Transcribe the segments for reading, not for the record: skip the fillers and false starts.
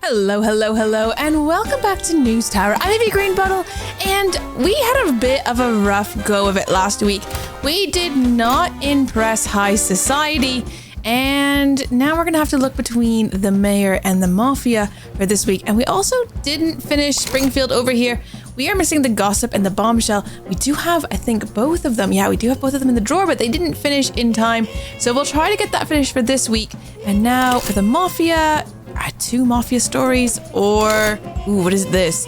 Hello, hello, hello, and welcome back to News Tower. I'm Ivy Greenbottle, and we had a bit of a rough go of it last week. We did not impress high society, and now we're gonna have to look between the mayor and the mafia for this week. And we also didn't finish Springfield over here. We are missing the gossip and the bombshell. We do have, I think, both of them. Yeah, we do have both of them in the drawer, but they didn't finish in time. So we'll try to get that finished for this week. And now for the mafia, 2 mafia stories, or what is this?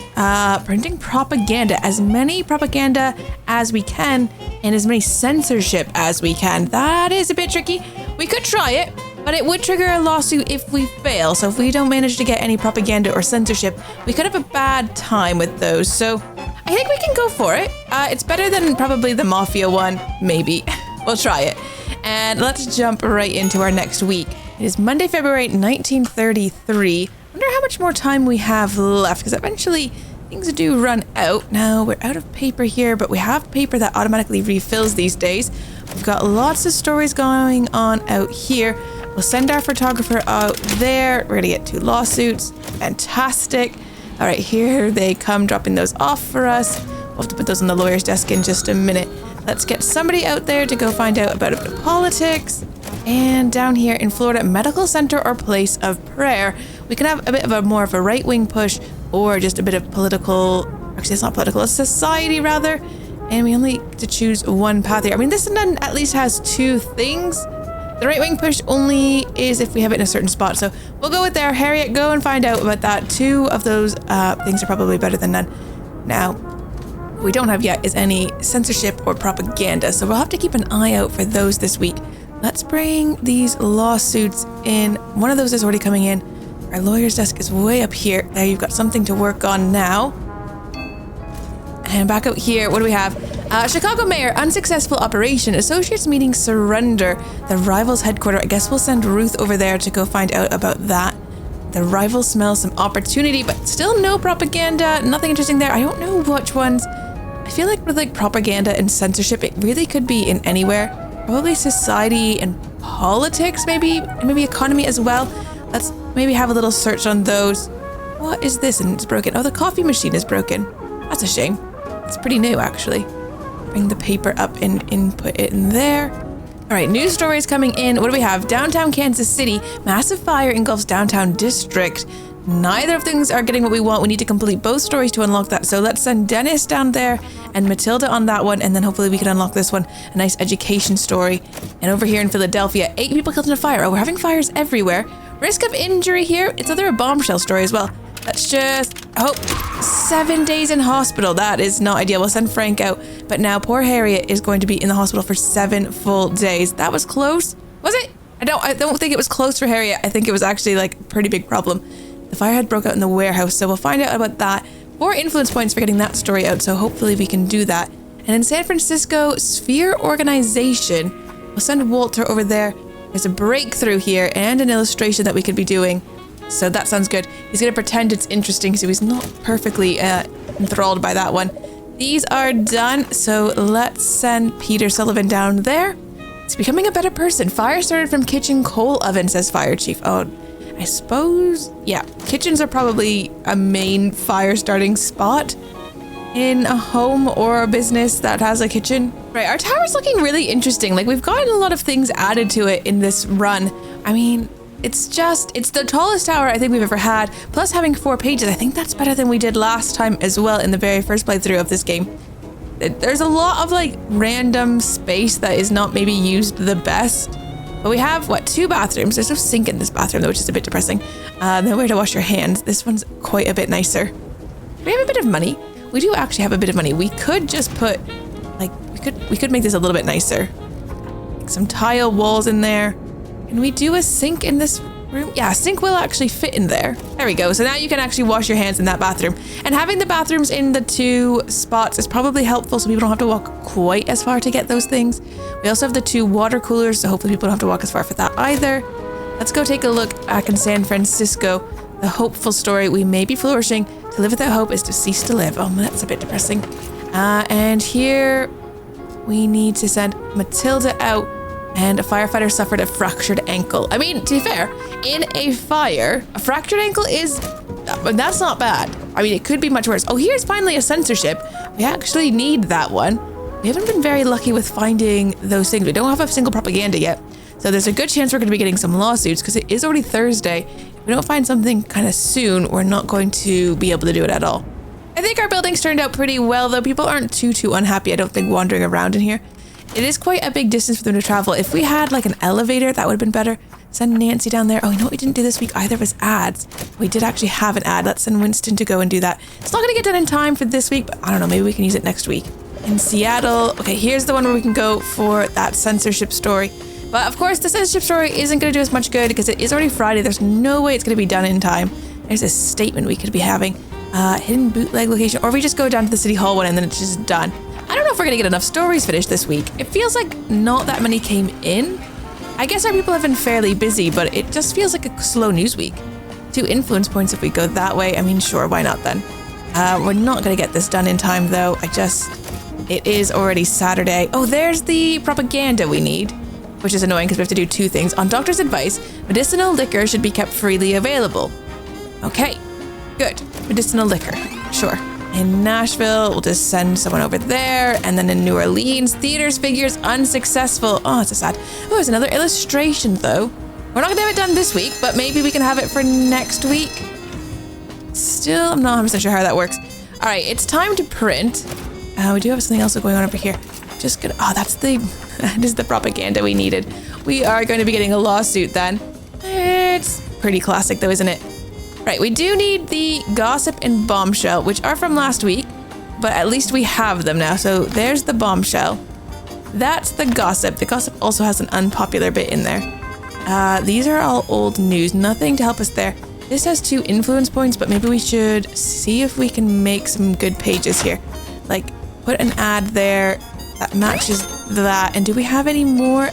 Printing propaganda, as many propaganda as we can and as many censorship as we can. That is a bit tricky. We could try it, but it would trigger a lawsuit if we fail. So if we don't manage to get any propaganda or censorship, we could have a bad time with those. So I think we can go for it. It's better than probably the mafia one, maybe. We'll try it. And let's jump right into our next week. It is Monday, February 1933. Wonder how much more time we have left, because eventually things do run out. Now we're out of paper here, but we have paper that automatically refills these days. We've got lots of stories going on out here. We'll send our photographer out there. We're gonna get 2 lawsuits. Fantastic. All right, here they come dropping those off for us. We'll have to put those on the lawyer's desk in just a minute. Let's get somebody out there to go find out about a bit of politics. And down here in Florida, medical center or place of prayer, we can have a bit of a more of a right-wing push or just a bit of political, actually it's not political, it's society rather. And we only get to choose one path here. I mean, this one at least has 2 things. The right-wing push only is if we have it in a certain spot. So we'll go with there. Harriet, go and find out about that. 2 of those things are probably better than none. Now, what we don't have yet is any censorship or propaganda. So we'll have to keep an eye out for those this week. Let's bring these lawsuits in. One of those is already coming in. Our lawyer's desk is way up here. There, you've got something to work on now. And back out here, what do we have? Chicago Mayor, unsuccessful operation. Associates meeting surrender. The rivals headquarters. I guess we'll send Ruth over there to go find out about that. The rivals smell some opportunity, but still no propaganda. Nothing interesting there. I don't know which ones. I feel like with like propaganda and censorship, it really could be in anywhere. Probably society and politics, maybe, and maybe economy as well. Let's maybe have a little search on those. What is this? And it's broken. Oh, the coffee machine is broken. That's a shame. It's pretty new, actually. Bring the paper up and input it in there. All right, news stories coming in. What do we have? Downtown Kansas City. Massive fire engulfs downtown district. Neither of things are getting what we want. We need to complete both stories to unlock that. So let's send Dennis down there and Matilda on that one. And then hopefully we can unlock this one. A nice education story. And over here in Philadelphia, 8 people killed in a fire. Oh, we're having fires everywhere. Risk of injury here. It's either a bombshell story as well. Let's just, 7 days in hospital. That is not ideal. We'll send Frank out. But now poor Harriet is going to be in the hospital for 7 full days. That was close. Was it? I don't think it was close for Harriet. I think it was actually like a pretty big problem. The fire had broke out in the warehouse, so we'll find out about that. 4 influence points for getting that story out, so hopefully we can do that. And in San Francisco, Sphere Organization, we'll send Walter over there. There's a breakthrough here and an illustration that we could be doing. So that sounds good. He's going to pretend it's interesting, so he's not perfectly enthralled by that one. These are done, so let's send Peter Sullivan down there. He's becoming a better person. Fire started from kitchen coal oven, says fire chief. Oh, I suppose, yeah, kitchens are probably a main fire starting spot in a home or a business that has a kitchen. Right, our tower's looking really interesting. Like, we've gotten a lot of things added to it in this run. I mean, it's the tallest tower I think we've ever had, plus having 4 pages. I think that's better than we did last time as well in the very first playthrough of this game. There's a lot of like random space that is not maybe used the best. But we have, 2 bathrooms. There's no sink in this bathroom, though, which is a bit depressing. Nowhere to wash your hands. This one's quite a bit nicer. Do we have a bit of money? We do actually have a bit of money. We could just put, like, we could make this a little bit nicer. Like some tile walls in there. Can we do a sink in this room? Yeah, a sink will actually fit in there. There we go. So now you can actually wash your hands in that bathroom. And having the bathrooms in the 2 spots is probably helpful, so people don't have to walk quite as far to get those things. We also have the 2 water coolers, so hopefully people don't have to walk as far for that either. Let's go take a look back in San Francisco. The hopeful story, we may be flourishing. To live without hope is to cease to live. Oh, that's a bit depressing. And here we need to send Matilda out And a firefighter suffered a fractured ankle. I mean, to be fair, in a fire, a fractured ankle that's not bad. I mean, it could be much worse. Oh, here's finally a censorship. We actually need that one. We haven't been very lucky with finding those things. We don't have a single propaganda yet. So there's a good chance we're going to be getting some lawsuits because it is already Thursday. If we don't find something kind of soon, we're not going to be able to do it at all. I think our buildings turned out pretty well, though. People aren't too unhappy, I don't think, wandering around in here. It is quite a big distance for them to travel. If we had like an elevator, that would have been better. Send Nancy down there. Oh, you know what we didn't do this week either was ads. We did actually have an ad. Let's send Winston to go and do that. It's not going to get done in time for this week, but I don't know. Maybe we can use it next week. In Seattle. Okay, here's the one where we can go for that censorship story. But of course, the censorship story isn't going to do us much good because it is already Friday. There's no way it's going to be done in time. There's a statement we could be having. Hidden bootleg location. Or we just go down to the city hall one and then it's just done. I don't know if we're going to get enough stories finished this week. It feels like not that many came in. I guess our people have been fairly busy, but it just feels like a slow news week. 2 influence points if we go that way. I mean, sure, why not then? We're not going to get this done in time, though. It is already Saturday. Oh, there's the propaganda we need, which is annoying because we have to do 2 things. On doctor's advice, medicinal liquor should be kept freely available. Okay, good. Medicinal liquor, sure. In Nashville, we'll just send someone over there. And then in New Orleans, theaters figures unsuccessful. Oh, it's so sad. Oh, there's another illustration, though. We're not going to have it done this week, but maybe we can have it for next week. Still, I'm not 100% sure how that works. All right, it's time to print. We do have something else going on over here. Just gonna, that is the propaganda we needed. We are going to be getting a lawsuit then. It's pretty classic, though, isn't it? Right, we do need the gossip and bombshell, which are from last week, but at least we have them now. So there's the bombshell. That's the gossip. The gossip also has an unpopular bit in there. These are all old news. Nothing to help us there. This has 2 influence points, but maybe we should see if we can make some good pages here. Like, put an ad there that matches that. And do we have any more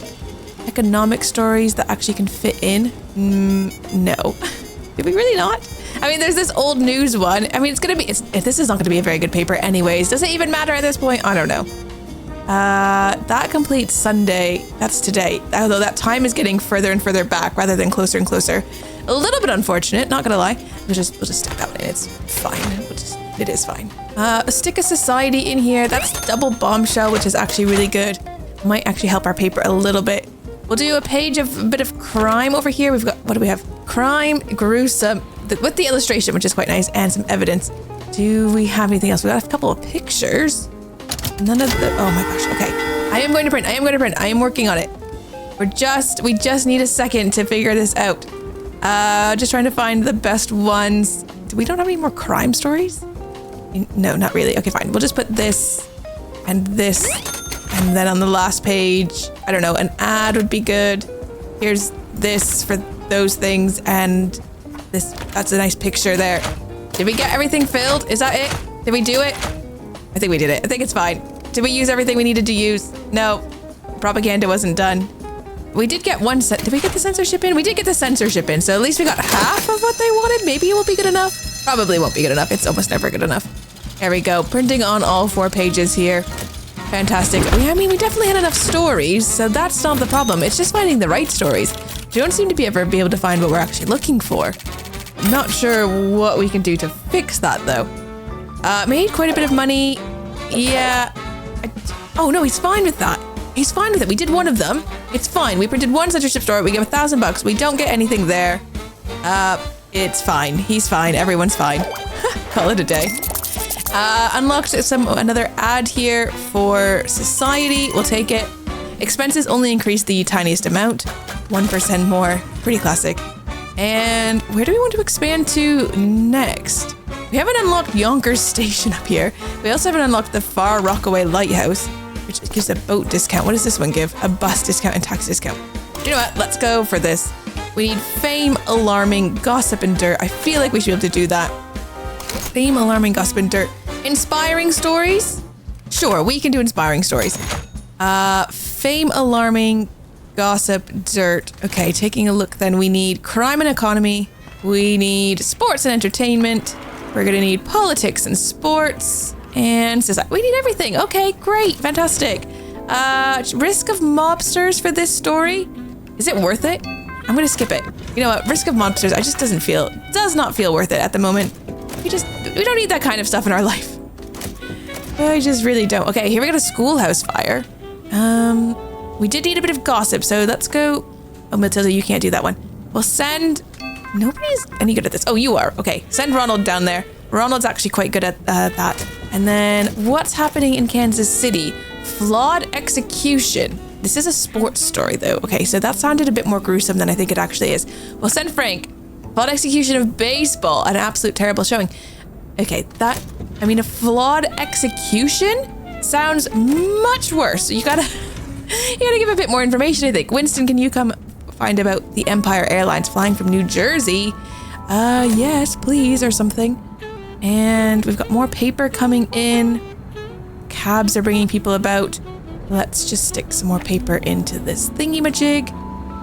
economic stories that actually can fit in? No. Did we really not? I mean, there's this old news one. I mean, this is not going to be a very good paper anyways. Does it even matter at this point? I don't know. That completes Sunday. That's today. Although that time is getting further and further back rather than closer and closer. A little bit unfortunate, not gonna lie. We'll just stick that one in. It's fine. It is fine. Stick a society in here. That's double bombshell, which is actually really good. Might actually help our paper a little bit. We'll do a page of a bit of crime over here. We've got, what do we have? Crime, gruesome, with the illustration, which is quite nice, and some evidence. Do we have anything else? We got a couple of pictures. None of the, oh my gosh, okay. I am going to print. I am working on it. We just need a second to figure this out. Just trying to find the best ones. We don't have any more crime stories? No, not really. Okay, fine. We'll just put this and this. And then on the last page, I don't know, an ad would be good. Here's this for those things. And this, that's a nice picture there. Did we get everything filled? Is that it? Did we do it? I think we did it. I think it's fine. Did we use everything we needed to use? No. Propaganda wasn't done. We did get one set. Did we get the censorship in? We did get the censorship in, so at least we got half of what they wanted. Maybe it will be good enough. Probably won't be good enough. It's almost never good enough. There we go. Printing on all 4 pages here. Fantastic. I mean, we definitely had enough stories, so that's not the problem. It's just finding the right stories. We don't seem to be able to find what we're actually looking for. I'm not sure what we can do to fix that, though. Made quite a bit of money. Yeah. Oh, no, he's fine with that. He's fine with it. We did one of them. It's fine. We printed 1 censorship story. We give $1,000. We don't get anything there. It's fine. He's fine. Everyone's fine. Call it a day. Unlocked another ad here for society. We'll take it. Expenses only increase the tiniest amount. 1% more. Pretty classic. And where do we want to expand to next? We haven't unlocked Yonkers Station up here. We also haven't unlocked the Far Rockaway Lighthouse, which gives a boat discount. What does this one give? A bus discount and tax discount. You know what? Let's go for this. We need fame, alarming, gossip, and dirt. I feel like we should be able to do that. Fame, alarming, gossip, and dirt. Inspiring stories? Sure, we can do inspiring stories. Fame, alarming, gossip, dirt. Okay, taking a look then. We need crime and economy. We need sports and entertainment. We're gonna need politics and sports and society. We need everything. Okay, great, fantastic. Risk of mobsters for this story. Is it worth it? I'm gonna skip it. You know what? Risk of mobsters, does not feel worth it at the moment. We don't need that kind of stuff in our life. I just really don't. Okay, here we got a schoolhouse fire. We did need a bit of gossip, so let's go. Oh, Matilda, you can't do that one. We'll send... Nobody's any good at this. Oh, you are. Okay, send Ronald down there. Ronald's actually quite good at that. And then what's happening in Kansas City? Flawed execution. This is a sports story, though. Okay, so that sounded a bit more gruesome than I think it actually is. We'll send Frank. Flawed execution of baseball. An absolute terrible showing. Okay, a flawed execution sounds much worse. You gotta give a bit more information, I think. Winston, can you come find about the Empire Airlines flying from New Jersey? Yes, please, or something. And we've got more paper coming in. Cabs are bringing people about. Let's just stick some more paper into this thingy-majig.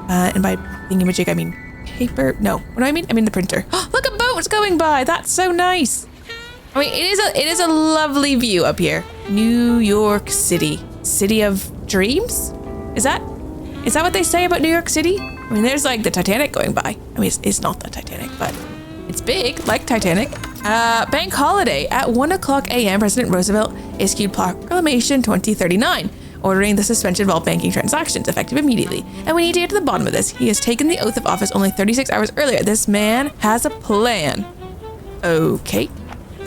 And by thingy-majig, I mean paper. No, what do I mean? I mean the printer. Look, a boat's going by. That's so nice. I mean, it is a lovely view up here. New York City. City of dreams? Is that what they say about New York City? I mean, there's like the Titanic going by. I mean, it's not the Titanic, but it's big, like Titanic. Bank holiday at 1:00 a.m. President Roosevelt issued Proclamation 2039, ordering the suspension of all banking transactions effective immediately. And we need to get to the bottom of this. He has taken the oath of office only 36 hours earlier. This man has a plan. Okay.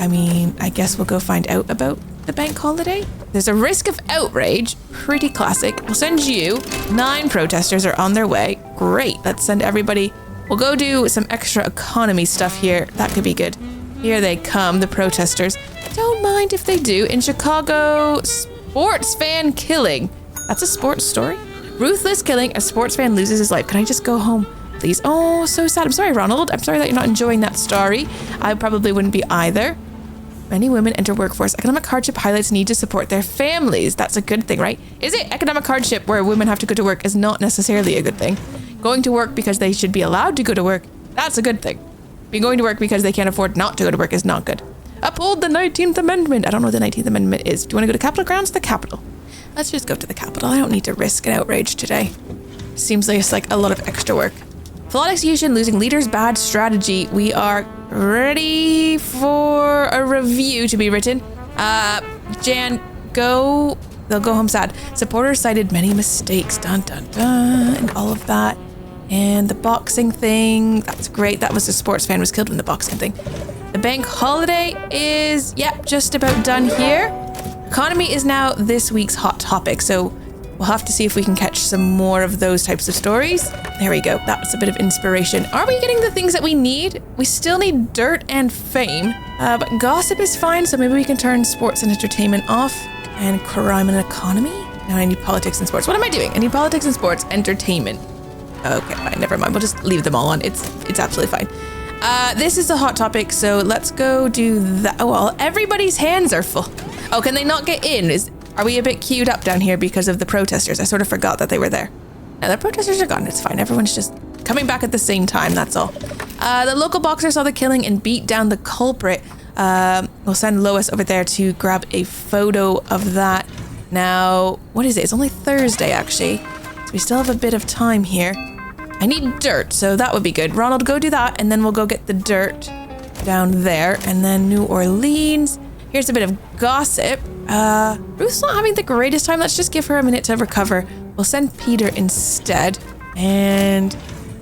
I mean, I guess we'll go find out about the bank holiday. There's a risk of outrage. Pretty classic. We'll send you. 9 protesters are on their way. Great. Let's send everybody. We'll go do some extra economy stuff here. That could be good. Here they come, the protesters. Don't mind if they do. In Chicago, sports fan killing. That's a sports story. Ruthless killing. A sports fan loses his life. Can I just go home, please? Oh, so sad. I'm sorry, Ronald. I'm sorry that you're not enjoying that story. I probably wouldn't be either. Many women enter workforce. Economic hardship highlights need to support their families. That's a good thing, right? Is it economic hardship where women have to go to work is not necessarily a good thing? Going to work because they should be allowed to go to work, that's a good thing. Being going to work because they can't afford not to go to work is not good. Uphold the 19th Amendment. I don't know what the 19th Amendment is. Do you want to go to Capitol grounds? The Capitol. Let's just go to the Capitol. I don't need to risk an outrage today. Seems like it's like a lot of extra work. Flawed execution, losing leaders, bad strategy. We are ready for a review to be written. Jan, go. They'll go home sad. Supporters cited many mistakes. Dun, dun, dun. And all of that. And the boxing thing. That's great. That was a sports fan was killed in the boxing thing. The bank holiday is, just about done here. Economy is now this week's hot topic. So we'll have to see if we can catch some more of those types of stories. There we go. That was a bit of inspiration. Are we getting the things that we need? We still need dirt and fame, but gossip is fine. So maybe we can turn sports and entertainment off and crime and economy. Now I need politics and sports. What am I doing? I need politics and sports, entertainment. Okay, fine. Never mind. We'll just leave them all on. It's absolutely fine. This is the hot topic. So let's go do that. Oh, well, everybody's hands are full. Oh, can they not get in? Are we a bit queued up down here because of the protesters? I sort of forgot that they were there. Now, the protesters are gone. It's fine. Everyone's just coming back at the same time. That's all. The local boxer saw the killing and beat down the culprit. We'll send Lois over there to grab a photo of that. Now, what is it? It's only Thursday, actually. So we still have a bit of time here. I need dirt, so that would be good. Ronald, go do that, and then we'll go get the dirt down there. And then New Orleans. Here's a bit of gossip. Ruth's not having the greatest time. Let's just give her a minute to recover. We'll send Peter instead. And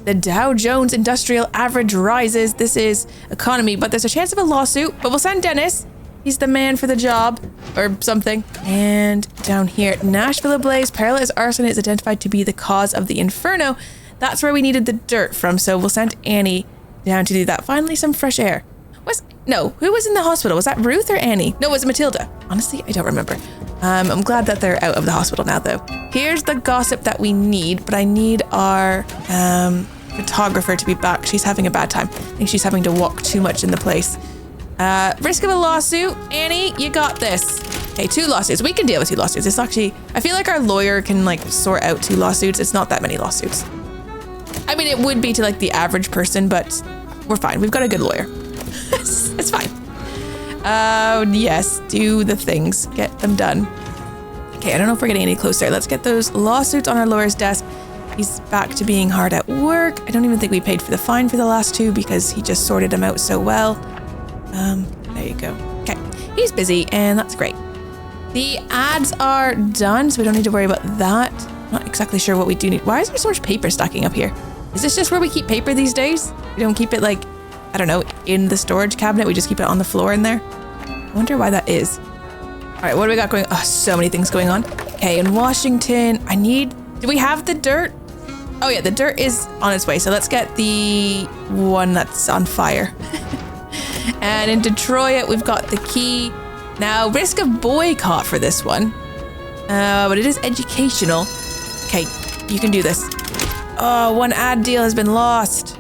the Dow Jones Industrial Average rises. This is economy, but there's a chance of a lawsuit. But we'll send Dennis. He's the man for the job or something. And down here, Nashville ablaze. Perilous arson is identified to be the cause of the inferno. That's where we needed the dirt from. So we'll send Annie down to do that. Finally, some fresh air. Who was in the hospital? Was that Ruth or Annie? No, it was Matilda. Honestly, I don't remember. I'm glad that they're out of the hospital now, though. Here's the gossip that we need, but I need our photographer to be back. She's having a bad time. I think she's having to walk too much in the place. Risk of a lawsuit. Annie, you got this. Okay, 2 lawsuits. We can deal with 2 lawsuits. It's actually, I feel like our lawyer can sort out 2 lawsuits. It's not that many lawsuits. I mean, it would be to the average person, but we're fine. We've got a good lawyer. It's fine. Oh, yes. Do the things. Get them done. Okay, I don't know if we're getting any closer. Let's get those lawsuits on our lawyer's desk. He's back to being hard at work. I don't even think we paid for the fine for the last two because he just sorted them out so well. There you go. Okay, he's busy and that's great. The ads are done, so we don't need to worry about that. Not exactly sure what we do need. Why is there so much paper stacking up here? Is this just where we keep paper these days? We don't keep it like, I don't know, in the storage cabinet. We just keep it on the floor in there. I wonder why that is. All right, what do we got going? Oh, so many things going on. Okay, in Washington, do we have the dirt? Oh yeah, the dirt is on its way. So let's get the one that's on fire. And in Detroit, we've got the key. Now, risk of boycott for this one. But it is educational. Okay, you can do this. Oh, one ad deal has been lost.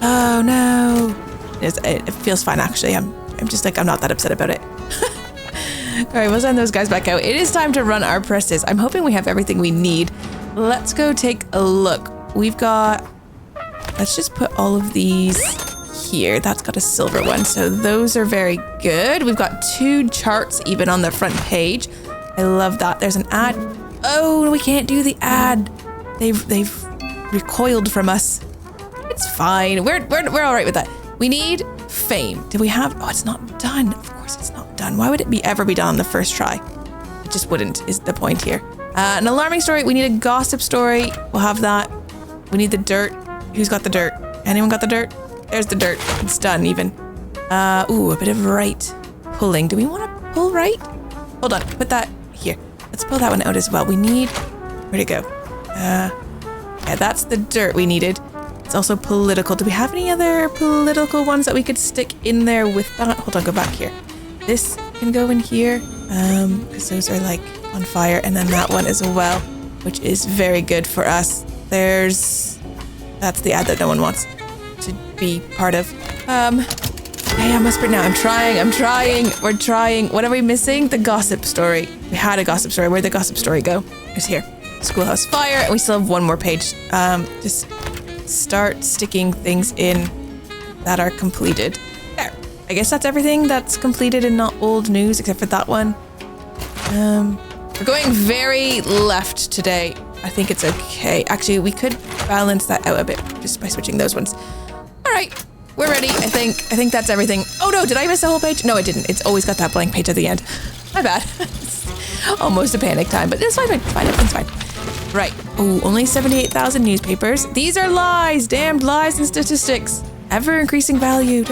Oh no. It feels fine actually. I'm just like, I'm not that upset about it. All right, we'll send those guys back out. It is time to run our presses. I'm hoping we have everything we need. Let's go take a look. Let's just put all of these here. That's got a silver one, so those are very good. We've got 2 charts even on the front page. I love that. There's an ad. Oh, we can't do the ad. They've recoiled from us. It's fine. We're all right with that. We need fame. Do we have? Oh, it's not done. Of course, it's not done. Why would it ever be done on the first try? It just wouldn't. Is the point here? An alarming story. We need a gossip story. We'll have that. We need the dirt. Who's got the dirt? Anyone got the dirt? There's the dirt. It's done even. Ooh, a bit of right pulling. Do we want to pull right? Hold on. Put that here. Let's pull that one out as well. We need. Where'd it go? Yeah, that's the dirt we needed. It's also political. Do we have any other political ones that we could stick in there with that? Hold on, go back here. This can go in here, because those are like on fire, and then that one as well, which is very good for us. That's the ad that no one wants to be part of. Hey, I'm whispering now. I'm trying. We're trying. What are we missing? The gossip story. We had a gossip story. Where'd the gossip story go? It's here. Schoolhouse fire, and we still have one more page. Just start sticking things in that are completed. There. I guess that's everything that's completed and not old news, except for that one. We're going very left today. I think it's okay. Actually, we could balance that out a bit just by switching those ones. All right, we're ready. I think that's everything. Oh no, did I miss the whole page? No, I didn't. It's always got that blank page at the end. My bad. Almost a panic time, but it's fine. Everything's fine. Right. Oh, only 78,000 newspapers. These are lies. Damned lies and statistics. Ever increasing value.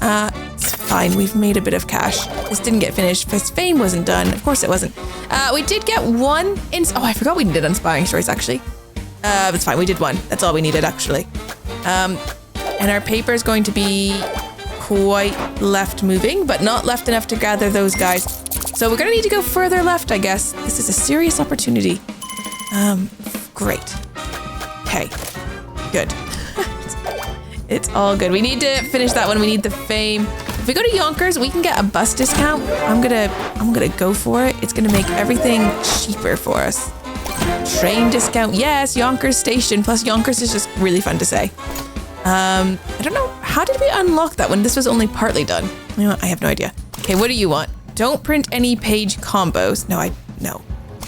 It's fine. We've made a bit of cash. This didn't get finished because fame wasn't done. Of course it wasn't. We did get one. Oh, I forgot we did inspiring stories actually. It's fine. We did one. That's all we needed actually. And our paper is going to be quite left moving, but not left enough to gather those guys. So we're going to need to go further left, I guess. This is a serious opportunity. Great. Okay. Good. It's all good. We need to finish that one. We need the fame. If we go to Yonkers, we can get a bus discount. I'm gonna go for it. It's gonna make everything cheaper for us. Train discount. Yes, Yonkers Station. Plus Yonkers is just really fun to say. I don't know. How did we unlock that when this was only partly done? You know what? I have no idea. Okay, what do you want? Don't print any page combos. No,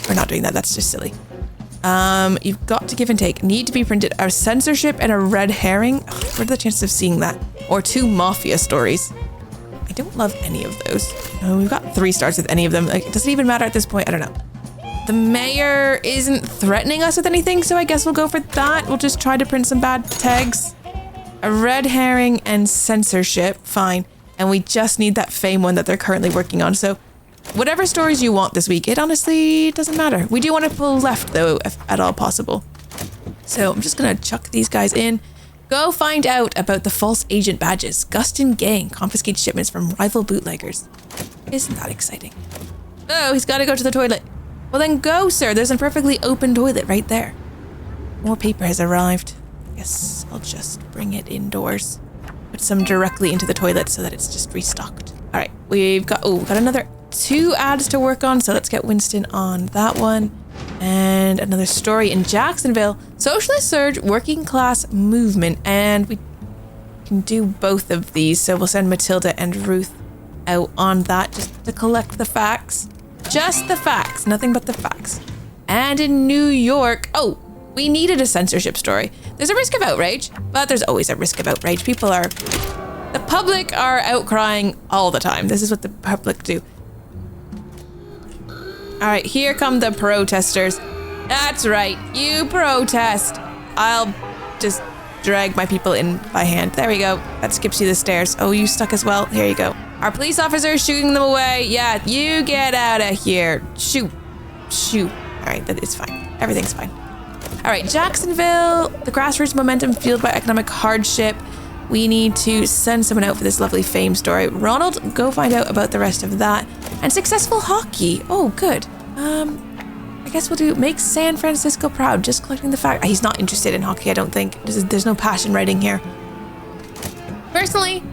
we're not doing that. That's just silly. You've got to give and take. Need to be printed. A censorship and a red herring. Ugh, what are the chances of seeing that? Or 2 mafia stories. I don't love any of those. Oh, we've got 3 stars with any of them. Like, does it even matter at this point? I don't know. The mayor isn't threatening us with anything, so I guess we'll go for that. We'll just try to print some bad tags. A red herring and censorship. Fine. And we just need that fame one that they're currently working on. So whatever stories you want this week, it honestly doesn't matter. We do want to pull left, though, if at all possible. So I'm just going to chuck these guys in. Go find out about the false agent badges. Gustin gang confiscates shipments from rival bootleggers. Isn't that exciting? Oh, he's got to go to the toilet. Well, then go, sir. There's a perfectly open toilet right there. More paper has arrived. I guess I'll just bring it indoors. Put some directly into the toilet so that it's just restocked. All right, we've got another 2 ads to work on. So let's get Winston on that one. And another story in Jacksonville. Socialist surge, working class movement. And we can do both of these. So we'll send Matilda and Ruth out on that just to collect the facts. Just the facts, nothing but the facts. And in New York, oh, we needed a censorship story. There's a risk of outrage, but there's always a risk of outrage. The public are outcrying all the time. This is what the public do. All right, here come the protesters. That's right, you protest. I'll just drag my people in by hand. There we go. That skips you the stairs. Oh, you stuck as well? Here you go. Our police officer is shooting them away. Yeah, you get out of here. Shoot. Shoot. All right, that is fine. Everything's fine. All right, Jacksonville, the grassroots momentum fueled by economic hardship. We need to send someone out for this lovely fame story. Ronald, go find out about the rest of that. And successful hockey. Oh, good. I guess we'll do make San Francisco proud. Just collecting the fact. He's not interested in hockey, I don't think. There's no passion writing here. Personally,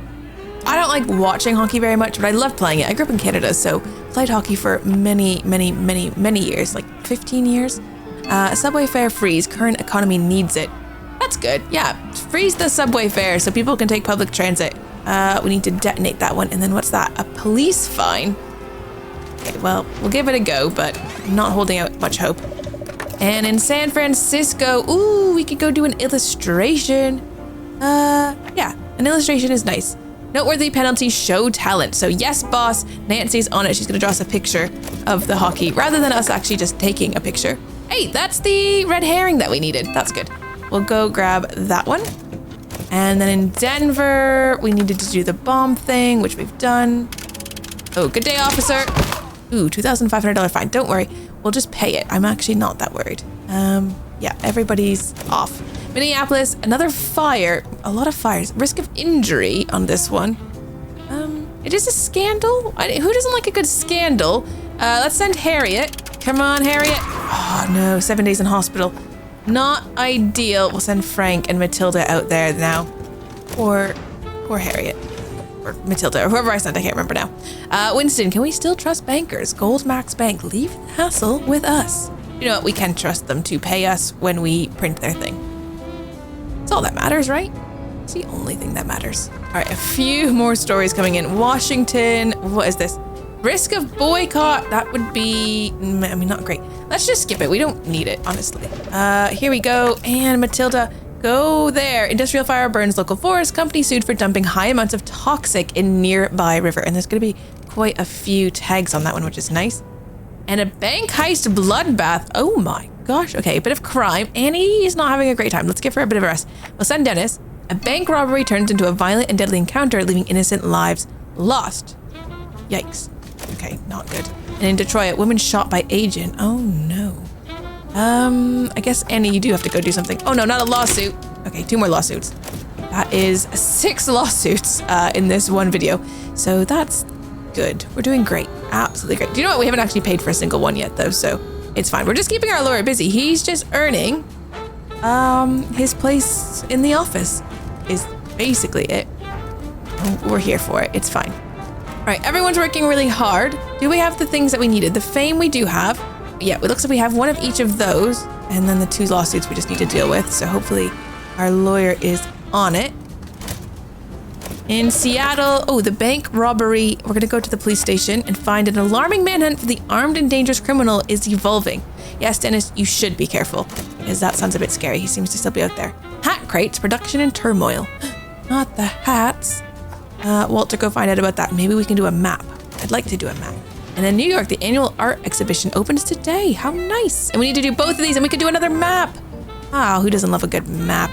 I don't like watching hockey very much, but I love playing it. I grew up in Canada, so played hockey for many years, like 15 years. Subway fare freeze. Current economy needs it. That's good. Yeah, freeze the subway fare so people can take public transit. We need to detonate that one. And then what's that? A police fine. Okay, well, we'll give it a go, but I'm not holding out much hope. And in San Francisco, ooh, we could go do an illustration. Yeah, an illustration is nice. Noteworthy penalty, show talent. So yes, boss, Nancy's on it. She's gonna draw us a picture of the hockey rather than us actually just taking a picture. Hey, that's the red herring that we needed. That's good. We'll go grab that one. And then in Denver, we needed to do the bomb thing, which we've done. Oh, good day, officer. Ooh, $2,500 fine. Don't worry. We'll just pay it. I'm actually not that worried. Yeah, everybody's off. Minneapolis, another fire. A lot of fires. Risk of injury on this one. It is a scandal. Who doesn't like a good scandal? Let's send Harriet. Come on, Harriet. Oh, no. 7 days in hospital. Not ideal. We'll send Frank and Matilda out there now. Or Harriet. Or Matilda, or whoever I sent, I can't remember now. Winston, can we still trust bankers? Goldmax Bank, leave the hassle with us. You know what, we can trust them to pay us when we print their thing. That's all that matters, right? It's the only thing that matters. All right, a few more stories coming in. Washington, what is this? Risk of boycott, that would be, I mean, not great. Let's just skip it, we don't need it, honestly. Here we go, and Matilda, go there. Industrial fire burns local forest. Company sued for dumping high amounts of toxic in nearby river. And there's going to be quite a few tags on that one, which is nice. And a bank heist bloodbath. Oh my gosh. Okay, a bit of crime. Annie is not having a great time. Let's give her a bit of a rest. We'll send Dennis. A bank robbery turns into a violent and deadly encounter, leaving innocent lives lost. Yikes. Okay, not good. And in Detroit, a woman shot by agent. Oh no. I guess, Annie, you do have to go do something. Oh no, not a lawsuit. Okay, 2 more lawsuits. That is 6 lawsuits in this one video. So that's good. We're doing great. Absolutely great. Do you know what? We haven't actually paid for a single one yet though, so it's fine. We're just keeping our lawyer busy. He's just earning his place in the office is basically it. We're here for it. It's fine. All right, everyone's working really hard. Do we have the things that we needed? The fame we do have. Yeah, it looks like we have one of each of those, and then the 2 lawsuits we just need to deal with. So hopefully our lawyer is on it. In Seattle, oh, the bank robbery. We're gonna go to the police station and find an alarming manhunt for the armed and dangerous criminal is evolving. Yes, Dennis, you should be careful, because that sounds a bit scary. He seems to still be out there. Hat crates, production in turmoil. Not the hats. Walter, go find out about that. Maybe we can do a map. I'd like to do a map. And in New York, the annual art exhibition opens today. How nice. And we need to do both of these and we could do another map. Ah, who doesn't love a good map?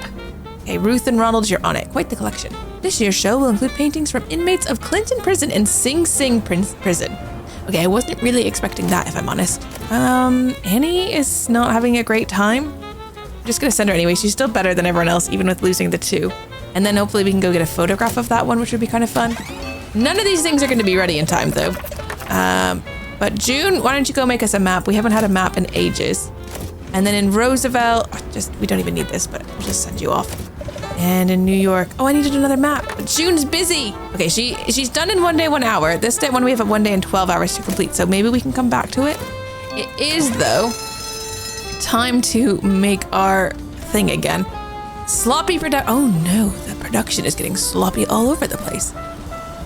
Okay, Ruth and Ronald, you're on it. Quite the collection. This year's show will include paintings from inmates of Clinton Prison and Sing Sing Prison. Okay, I wasn't really expecting that, if I'm honest. Annie is not having a great time. I'm just gonna send her anyway. She's still better than everyone else, even with losing the 2. And then hopefully we can go get a photograph of that one, which would be kind of fun. None of these things are gonna be ready in time though. But June, why don't you go make us a map? We haven't had a map in ages. And then in Roosevelt, we don't even need this, but we'll just send you off. And in New York, oh, I needed another map. But June's busy. Okay, she's done in 1 day, 1 hour. This one we have a 1 day and 12 hours to complete, so maybe we can come back to it. It is, though, time to make our thing again. Sloppy production. Oh no, the production is getting sloppy all over the place.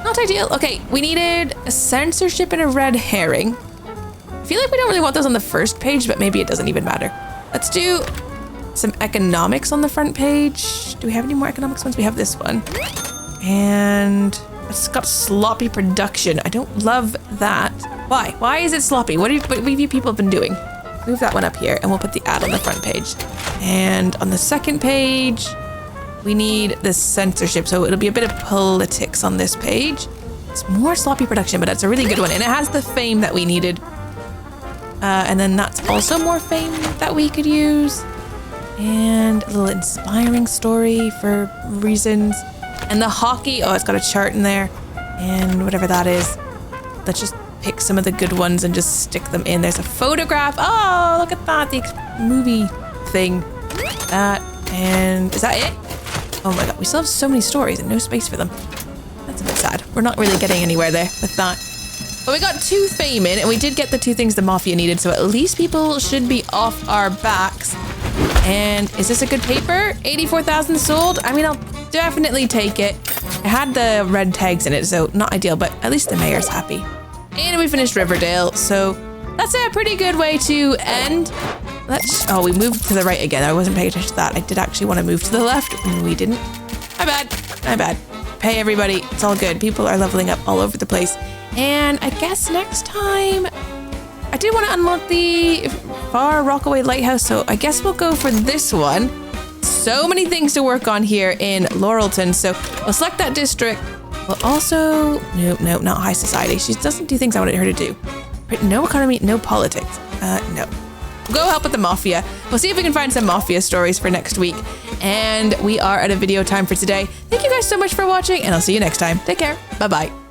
Not ideal. Okay, we needed a censorship and a red herring. feel like we don't really want those on the first page, but maybe it doesn't even matter. Let's do some economics on the front page. Do we have any more economics ones? We have this one. And it's got sloppy production. I don't love that. Why? Why is it sloppy? What have you people been doing? Move that one up here and we'll put the ad on the front page. And on the second page, we need the censorship. So it'll be a bit of politics on this page. It's more sloppy production, but it's a really good one. And it has the fame that we needed. And then that's also more fame that we could use. And a little inspiring story for reasons. And the hockey, oh, it's got a chart in there. And whatever that is. Let's just pick some of the good ones and just stick them in. There's a photograph. Oh, look at that. The movie thing. That. And is that it? Oh my god, we still have so many stories and no space for them. That's a bit sad. We're not really getting anywhere there with that. But we got 2 fame in, and we did get the 2 things the Mafia needed, so at least people should be off our backs. And is this a good paper? 84,000 sold? I mean, I'll definitely take it. It had the red tags in it, so not ideal, but at least the mayor's happy. And we finished Riverdale, so that's a pretty good way to end. Oh, we moved to the right again. I wasn't paying attention to that. I did actually want to move to the left, and we didn't. My bad. My bad. Pay everybody. It's all good. People are leveling up all over the place. And I guess next time, I did want to unlock the Far Rockaway Lighthouse, so I guess we'll go for this one. So many things to work on here in Laurelton, so we'll select that district. We'll also... No, not high society. She doesn't do things I wanted her to do. No economy, no politics. No. Go help with the Mafia. We'll see if we can find some Mafia stories for next week. And we are at a video time for today. Thank you guys so much for watching, and I'll see you next time. Take care. Bye-bye.